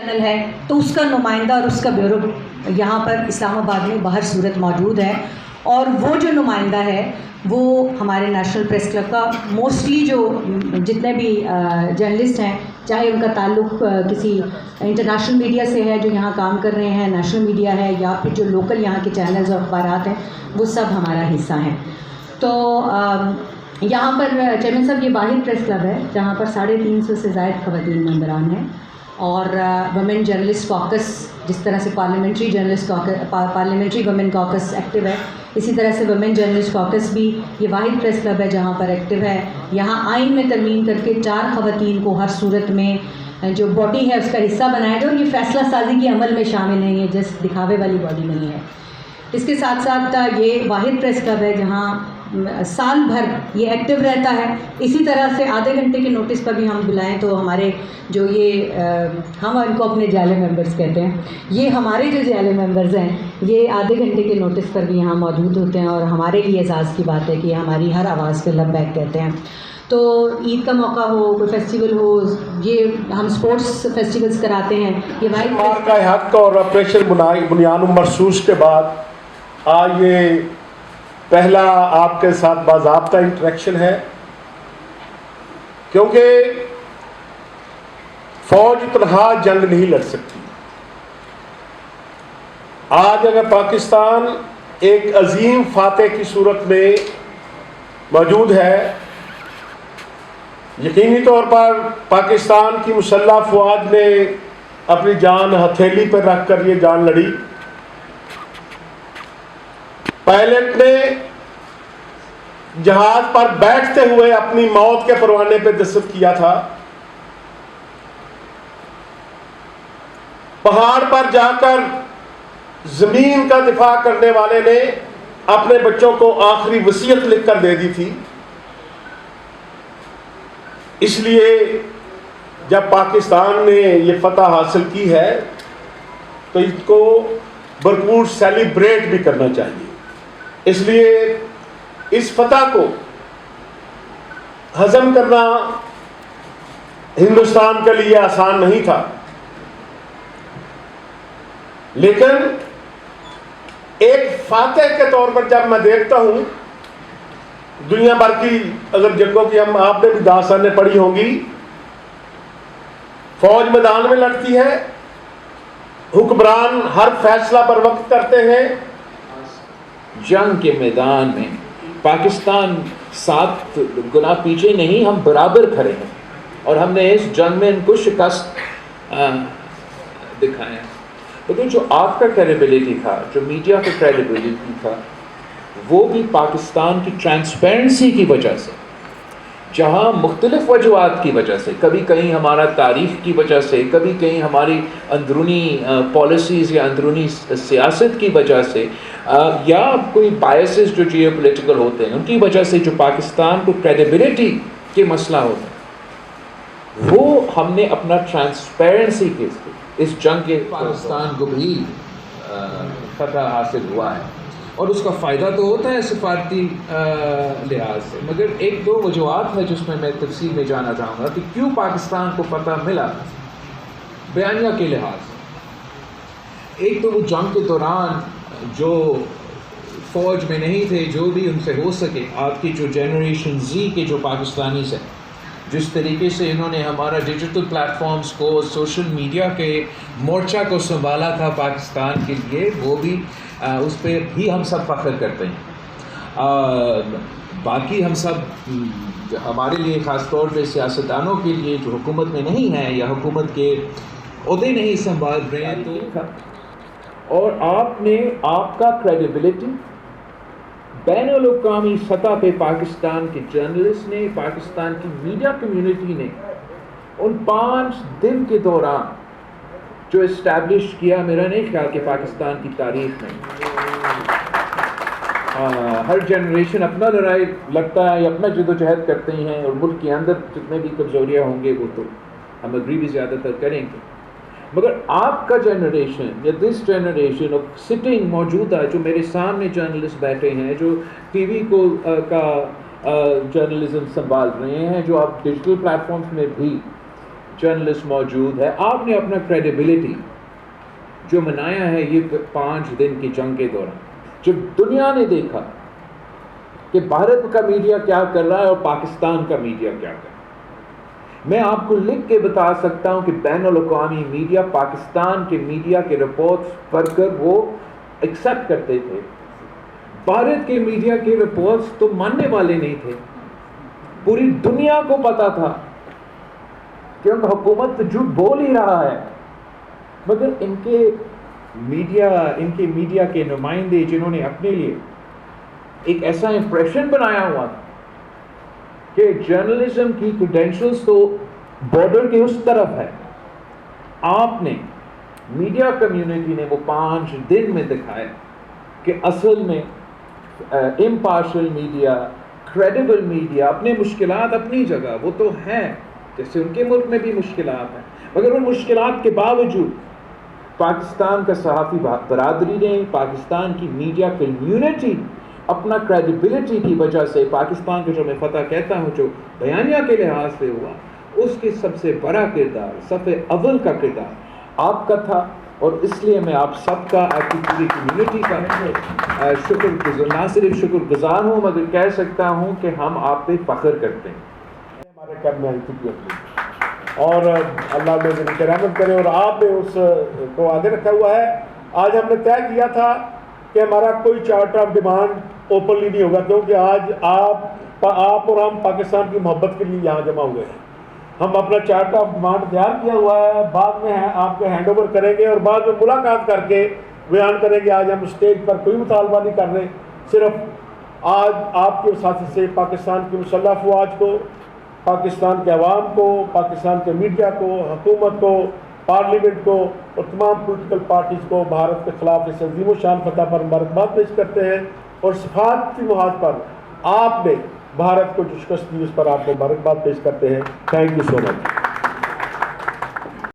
Channel ہے تو اس کا نمائندہ اور اس کا بیورو یہاں پر اسلام آباد میں باہر صورت موجود ہے، اور وہ جو نمائندہ ہے وہ ہمارے نیشنل پریس کلب کا موسٹلی جو جتنے بھی جرنلسٹ ہیں، چاہے ان کا تعلق کسی انٹرنیشنل میڈیا سے ہے جو یہاں کام کر رہے ہیں، نیشنل میڈیا ہے، یا پھر جو لوکل یہاں کے چینلز اور اخبارات ہیں، وہ سب ہمارا حصہ ہیں۔ تو یہاں پر چیئرمین صاحب یہ واحد پریس کلب ہے جہاں پر 350 سے زائد خواتین ممبران ہیں، اور ویمن جرنلسٹ کاکس، جس طرح سے پارلیمنٹری ویمن کاکس ایکٹیو ہے، اسی طرح سے ویمن جرنلسٹ کاکس بھی یہ واحد پریس کلب ہے جہاں پر ایکٹیو ہے۔ یہاں آئین میں ترمیم کر کے 4 خواتین کو ہر صورت میں جو باڈی ہے اس کا حصہ بنایا گیا، اور یہ فیصلہ سازی کے عمل میں شامل نہیں ہے، جس دکھاوے والی باڈی نہیں ہے۔ اس کے ساتھ ساتھ یہ واحد پریس کلب ہے جہاں سال بھر یہ ایکٹیو رہتا ہے۔ اسی طرح سے آدھے گھنٹے کے نوٹس پر بھی ہم بلائیں تو ہمارے جو یہ ہم ان کو اپنے جیلے ممبرز کہتے ہیں، یہ ہمارے جو جیلے ممبرز ہیں یہ آدھے گھنٹے کے نوٹس پر بھی یہاں موجود ہوتے ہیں، اور ہمارے لیے اعزاز کی بات ہے کہ ہماری ہر آواز پہ لبیک کہتے ہیں۔ تو عید کا موقع ہو، کوئی فیسٹیول ہو، یہ ہم سپورٹس فیسٹیولز کراتے ہیں، یہ واحد کا حق اور آپریشن بنیان مرسوس کے بعد آج یہ پہلا آپ کے ساتھ باضابطہ انٹریکشن ہے، کیونکہ فوج تنہا جنگ نہیں لڑ سکتی۔ آج اگر پاکستان ایک عظیم فاتح کی صورت میں موجود ہے، یقینی طور پر پاکستان کی مسلح افواج نے اپنی جان ہتھیلی پر رکھ کر یہ جان لڑی۔ پائلٹ نے جہاز پر بیٹھتے ہوئے اپنی موت کے پروانے پہ دستخط کیا تھا، پہاڑ پر جا کر زمین کا دفاع کرنے والے نے اپنے بچوں کو آخری وصیت لکھ کر دے دی تھی۔ اس لیے جب پاکستان نے یہ فتح حاصل کی ہے تو اس کو بھرپور سیلیبریٹ بھی کرنا چاہیے۔ اس لیے اس فتح کو ہضم کرنا ہندوستان کے لیے آسان نہیں تھا، لیکن ایک فاتح کے طور پر جب میں دیکھتا ہوں دنیا بھر کی اگر جنگوں کی آپ نے بھی داستانیں پڑھی ہوں گی، فوج میدان میں لڑتی ہے، حکمران ہر فیصلہ پر وقت کرتے ہیں۔ جنگ کے میدان میں پاکستان 7 گنا پیچھے نہیں، ہم برابر کھڑے ہیں، اور ہم نے اس جنگ میں ان کو شکست دکھایا۔ لیکن جو آپ کا کریڈیبلٹی تھا، جو میڈیا کا کریڈیبلٹی تھا، وہ بھی پاکستان کی ٹرانسپیرنسی کی وجہ سے، جہاں مختلف وجوہات کی وجہ سے، کبھی کہیں ہمارا تاریخ کی وجہ سے، کبھی کہیں ہماری اندرونی پالیسیز یا اندرونی سیاست کی وجہ سے، یا کوئی بائسز جو جیو پولیٹیکل ہوتے ہیں ان کی وجہ سے، جو پاکستان کو کریڈیبلٹی کے مسئلہ ہوتا ہے، وہ ہم نے اپنا ٹرانسپیرنسی کے اس جنگ کے پاکستان کو بھی فتح حاصل ہوا ہے، اور اس کا فائدہ تو ہوتا ہے سفارتی لحاظ سے، مگر 1-2 وجوہات ہے جس میں میں تفصیل میں جانا چاہوں گا کہ کیوں پاکستان کو فتح ملا بیانیہ کے لحاظ سے۔ ایک تو وہ جنگ کے دوران جو فوج میں نہیں تھے، جو بھی ان سے ہو سکے، آپ کی جو جنریشن زی کے جو پاکستانی سے، جس طریقے سے انہوں نے ہمارا ڈیجیٹل پلیٹ فارمز کو، سوشل میڈیا کے مورچہ کو سنبھالا تھا پاکستان کے لیے، وہ بھی اس پہ بھی ہم سب فخر کرتے ہیں۔ باقی ہم سب ہمارے لیے، خاص طور پہ سیاستدانوں کے لیے جو حکومت میں نہیں ہیں یا حکومت کے عہدے نہیں سنبھال رہے ہیں، تو اور آپ کا کریڈیبلٹی بین الاقوامی سطح پہ پاکستان کے جرنلسٹ نے، پاکستان کی میڈیا کمیونٹی نے ان 5 دن کے دوران جو اسٹیبلش کیا، میرا نہیں خیال کہ پاکستان کی تاریخ میں ہر جنریشن اپنا لڑائی لڑتا ہے یا اپنا جد و جہد کرتے ہیں، اور ملک کے اندر جتنے بھی کمزوریاں ہوں گے وہ تو ہم اگری بھی زیادہ تر کریں گے، مگر آپ کا جنریشن یا دس جنریشن آف سٹنگ موجودہ جو میرے سامنے جرنلسٹ بیٹھے ہیں، جو ٹی وی کو کا جرنلزم سنبھال رہے ہیں، جو آپ ڈیجیٹل پلیٹ فارمز میں بھی جرنلسٹ موجود ہے. آپ نے اپنا کریڈیبلٹی جو منایا ہے یہ 5 دن کی جنگ کے دوران، جب دنیا نے دیکھا کہ بھارت کا میڈیا کیا کر رہا ہے اور پاکستان کا میڈیا کیا کر رہا ہے، میں آپ کو لکھ کے بتا سکتا ہوں کہ بین الاقوامی میڈیا پاکستان کے میڈیا کے رپورٹس پڑھ کر وہ ایکسیپٹ کرتے تھے. بھارت کے میڈیا کے رپورٹس تو ماننے والے نہیں تھے. پوری دنیا کو پتا تھا کہ حکومت تو جھوٹ بول ہی رہا ہے، مگر ان کے میڈیا کے نمائندے جنہوں نے اپنے لیے ایک ایسا امپریشن بنایا ہوا تھا کہ جرنلزم کی کریڈینشلز تو بارڈر کے اس طرف ہے، آپ نے میڈیا کمیونٹی نے وہ 5 دن میں دکھایا کہ اصل میں امپارشل میڈیا، کریڈیبل میڈیا، اپنے مشکلات اپنی جگہ وہ تو ہیں، جیسے ان کے ملک میں بھی مشکلات ہیں، مگر ان مشکلات کے باوجود پاکستان کا صحافی برادری نے، پاکستان کی میڈیا کمیونٹی اپنا کریڈیبلٹی کی وجہ سے، پاکستان کا جو میں فتح کہتا ہوں جو بیانیہ کے لحاظ سے ہوا، اس کے سب سے بڑا کردار، صف اول کا کردار آپ کا تھا. اور اس لیے میں آپ سب کا، آپ کی پوری کمیونٹی کا نہ صرف شکر گزار ہوں مگر کہہ سکتا ہوں کہ ہم آپ پہ فخر کرتے ہیں. ہمارے کیمپ میں آئی تھی اپنی، اور اللہ میں ان کی رحمت کرے، اور آپ نے اس کو آگے رکھا ہوا ہے. آج ہم نے طے کیا تھا کہ ہمارا کوئی چارٹ آف ڈیمانڈ اوپنلی نہیں ہوگا، کیونکہ آج آپ اور ہم پاکستان کی محبت کے لیے یہاں جمع ہوئے ہیں. ہم اپنا چارٹ آف ڈیمانڈ تیار کیا ہوا ہے، بعد میں آپ کو ہینڈ اوور کریں گے اور بعد میں ملاقات کر کے بیان کریں گے. آج ہم اسٹیج پر کوئی مطالبہ نہیں کر رہے، صرف آج آپ کے وساطت سے پاکستان کی مسلح افواج کو، پاکستان کے عوام کو، پاکستان کے میڈیا کو، حکومت کو، پارلیمنٹ کو اور تمام پولیٹیکل پارٹیز کو بھارت کے خلاف اس عظیم و شان فتح پر مبارکباد پیش کرتے ہیں. اور سفارتی محاذ پر آپ نے بھارت کو جو شکست دی اس پر آپ کو مبارکباد پیش کرتے ہیں. Thank you so much.